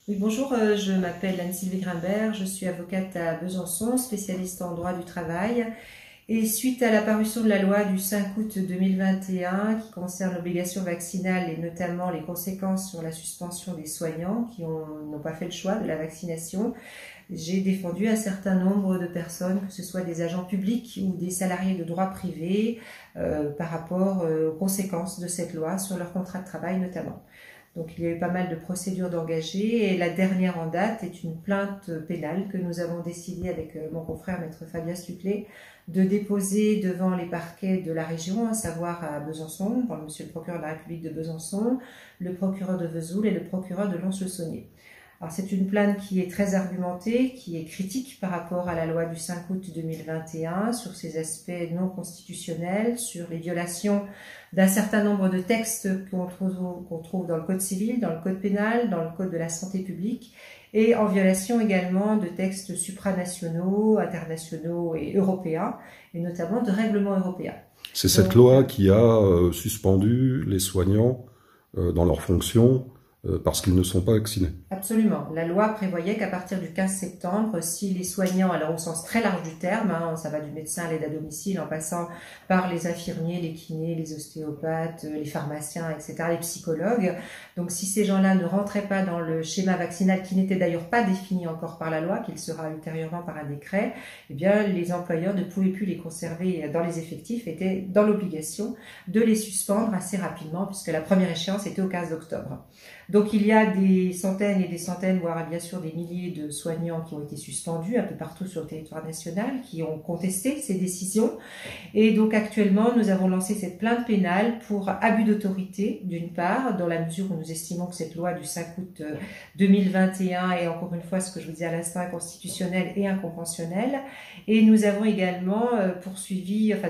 Oui, bonjour, je m'appelle Anne-Sylvie Grimbert, je suis avocate à Besançon, spécialiste en droit du travail. Et suite à la parution de la loi du 5 août 2021 qui concerne l'obligation vaccinale et notamment les conséquences sur la suspension des soignants qui n'ont pas fait le choix de la vaccination, j'ai défendu un certain nombre de personnes, que ce soit des agents publics ou des salariés de droit privé, par rapport aux conséquences de cette loi sur leur contrat de travail notamment. Donc il y a eu pas mal de procédures d'engagées et la dernière en date est une plainte pénale que nous avons décidé avec mon confrère maître Fabien Stuclé de déposer devant les parquets de la région, à savoir à Besançon, par monsieur le procureur de la République de Besançon, le procureur de Vesoul et le procureur de Lons-le-Saunier. Alors c'est une plainte qui est très argumentée, qui est critique par rapport à la loi du 5 août 2021 sur ses aspects non constitutionnels, sur les violations d'un certain nombre de textes qu'on trouve dans le code civil, dans le code pénal, dans le code de la santé publique, et en violation également de textes supranationaux, internationaux et européens, et notamment de règlements européens. C'est cette loi qui a suspendu les soignants dans leurs fonctions parce qu'ils ne sont pas vaccinés. Absolument. La loi prévoyait qu'à partir du 15 septembre, si les soignants, alors au sens très large du terme, ça va du médecin à l'aide à domicile, en passant par les infirmiers, les kinés, les ostéopathes, les pharmaciens, etc., les psychologues. Donc si ces gens-là ne rentraient pas dans le schéma vaccinal, qui n'était d'ailleurs pas défini encore par la loi, qu'il sera ultérieurement par un décret, eh bien les employeurs ne pouvaient plus les conserver dans les effectifs, étaient dans l'obligation de les suspendre assez rapidement, puisque la première échéance était au 15 octobre. Donc il y a des centaines et des centaines, voire bien sûr des milliers de soignants qui ont été suspendus un peu partout sur le territoire national, qui ont contesté ces décisions. Et donc actuellement, nous avons lancé cette plainte pénale pour abus d'autorité, d'une part, dans la mesure où nous estimons que cette loi du 5 août 2021 est encore une fois, ce que je vous disais à l'instant, inconstitutionnelle et inconventionnelle. Et nous avons également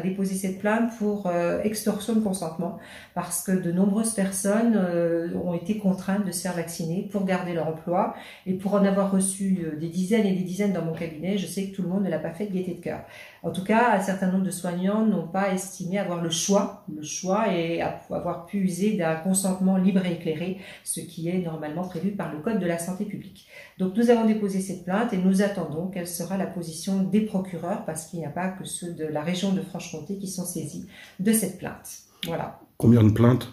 déposé cette plainte pour extorsion de consentement, parce que de nombreuses personnes ont été contraintes de se faire vacciner pour garder leur emploi, et pour en avoir reçu des dizaines et des dizaines dans mon cabinet, je sais que tout le monde ne l'a pas fait de gaieté de cœur. En tout cas, un certain nombre de soignants n'ont pas estimé avoir le choix et avoir pu user d'un consentement libre et éclairé, ce qui est normalement prévu par le Code de la santé publique. Donc nous avons déposé cette plainte et nous attendons quelle sera la position des procureurs, parce qu'il n'y a pas que ceux de la région de Franche-Comté qui sont saisis de cette plainte. Voilà. Combien de plaintes ?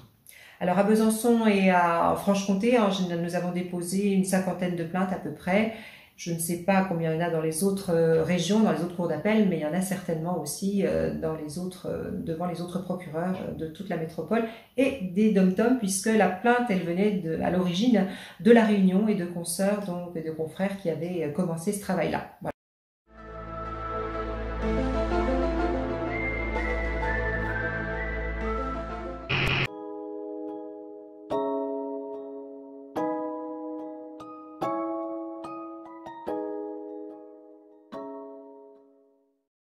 Alors à Besançon et à Franche-Comté, nous avons déposé une cinquantaine de plaintes à peu près. Je ne sais pas combien il y en a dans les autres régions, dans les autres cours d'appel, mais il y en a certainement aussi devant les autres procureurs de toute la métropole et des DOM-TOM, puisque la plainte, elle venait à l'origine de la Réunion et de consoeurs, donc et de confrères qui avaient commencé ce travail-là. Voilà.